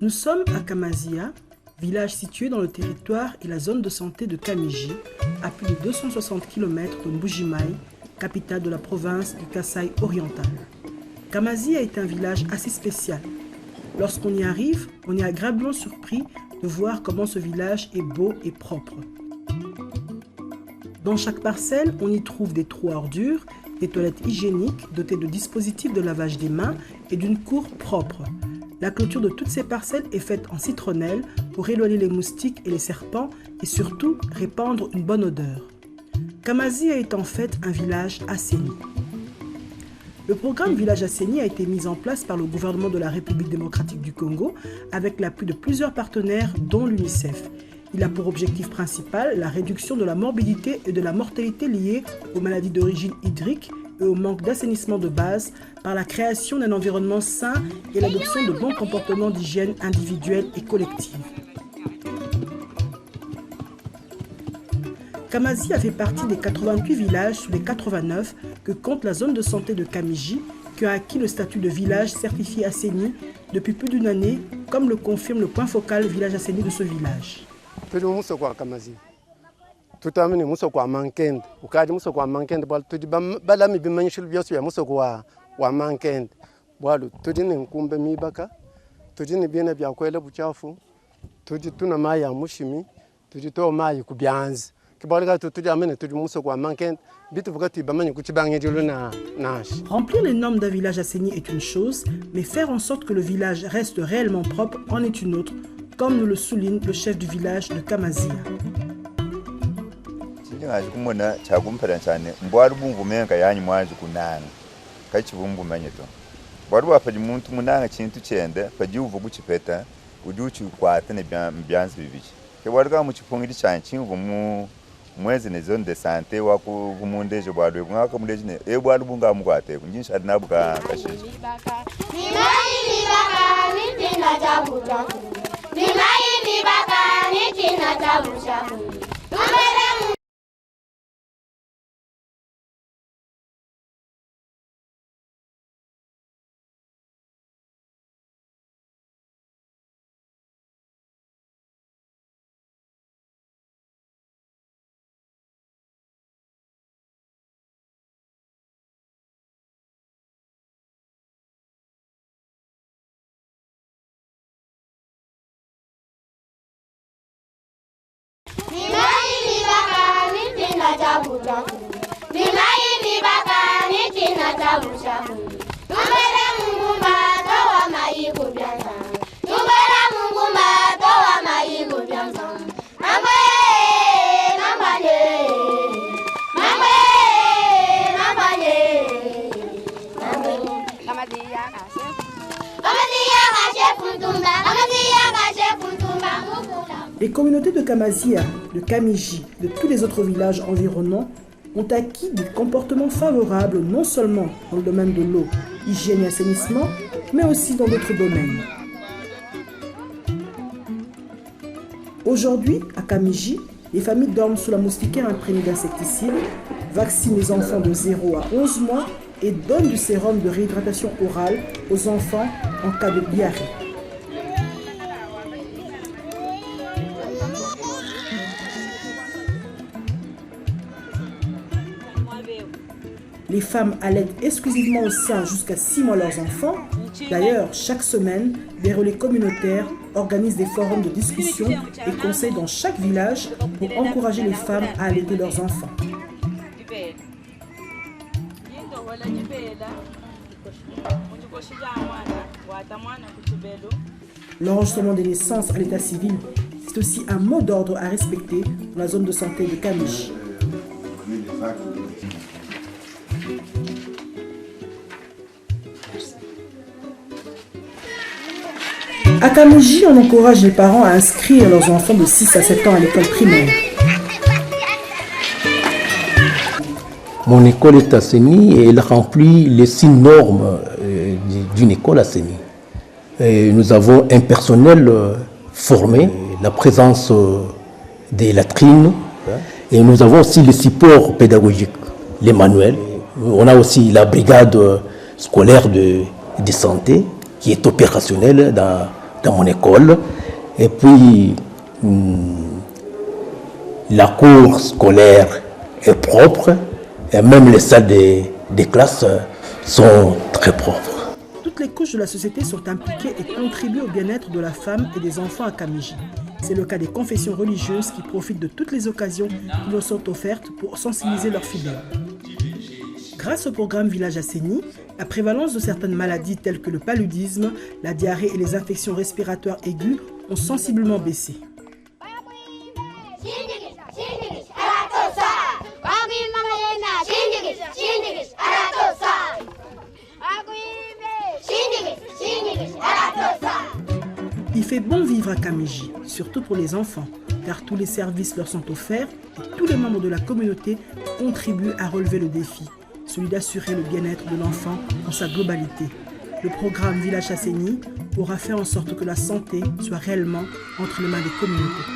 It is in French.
Nous sommes à Kamazia, village situé dans le territoire et la zone de santé de Kamiji, à plus de 260 km de Mbuji-Mayi, capitale de la province du Kasaï oriental. Kamazia est un village assez spécial. Lorsqu'on y arrive, on est agréablement surpris de voir comment ce village est beau et propre. Dans chaque parcelle, on y trouve des trous à ordures, des toilettes hygiéniques dotées de dispositifs de lavage des mains et d'une cour propre. La clôture de toutes ces parcelles est faite en citronnelle pour éloigner les moustiques et les serpents et surtout répandre une bonne odeur. Kamazia est en fait un village assaini. Le programme Village Assaini a été mis en place par le gouvernement de la République démocratique du Congo avec l'appui de plusieurs partenaires dont l'UNICEF. Il a pour objectif principal la réduction de la morbidité et de la mortalité liées aux maladies d'origine hydrique et au manque d'assainissement de base par la création d'un environnement sain et l'adoption de bons comportements d'hygiène individuelle et collective. Kamazia fait partie des 88 villages sur les 89 que compte la zone de santé de Kamiji, qui a acquis le statut de village certifié assaini depuis plus d'une année, comme le confirme le point focal village assaini de ce village. Remplir les normes d'un village assaini est une chose, mais faire en sorte que le village reste réellement propre en est une autre, comme nous le souligne le chef du village de Kamazia. Mwezi ni zone de santé wako kumundeje bwadwe mwaka mundeje ne ebwadu bunga mukwate kunjisha nabuka kashije ni baka ni tina jabuja ni baka ni tina jabuja Les communautés de Kamazia, de Kamiji, de tous les autres villages environnants ont acquis des comportements favorables non seulement dans le domaine de l'eau, hygiène et assainissement, mais aussi dans d'autres domaines. Aujourd'hui, à Kamiji, les familles dorment sous la moustiquaire imprégnée d'insecticides, vaccinent les enfants de 0 à 11 mois et donnent du sérum de réhydratation orale aux enfants en cas de diarrhée. Les femmes allaitent exclusivement au sein jusqu'à 6 mois leurs enfants. D'ailleurs, chaque semaine, des relais communautaires organisent des forums de discussion et conseils dans chaque village pour encourager les femmes à allaiter leurs enfants. L'enregistrement des naissances à l'état civil, c'est aussi un mot d'ordre à respecter dans la zone de santé de Kamiji. À Kamiji, on encourage les parents à inscrire leurs enfants de 6 à 7 ans à l'école primaire. Mon école est assainie et elle remplit les 6 normes d'une école assainie. Nous avons un personnel formé, la présence des latrines, et nous avons aussi les supports pédagogiques, les manuels. On a aussi la brigade scolaire de santé qui est opérationnelle dans mon école. Et puis, la cour scolaire est propre et même les salles des classes sont très propres. Toutes les couches de la société sont impliquées et contribuent au bien-être de la femme et des enfants à Kamiji. C'est le cas des confessions religieuses qui profitent de toutes les occasions qui leur sont offertes pour sensibiliser leurs fidèles. Grâce au programme Village Asseni, la prévalence de certaines maladies telles que le paludisme, la diarrhée et les infections respiratoires aiguës ont sensiblement baissé. Il fait bon vivre à Kamiji, surtout pour les enfants, car tous les services leur sont offerts et tous les membres de la communauté contribuent à relever le défi, celui d'assurer le bien-être de l'enfant dans sa globalité. Le programme Village Asseni pourra faire en sorte que la santé soit réellement entre les mains des communautés.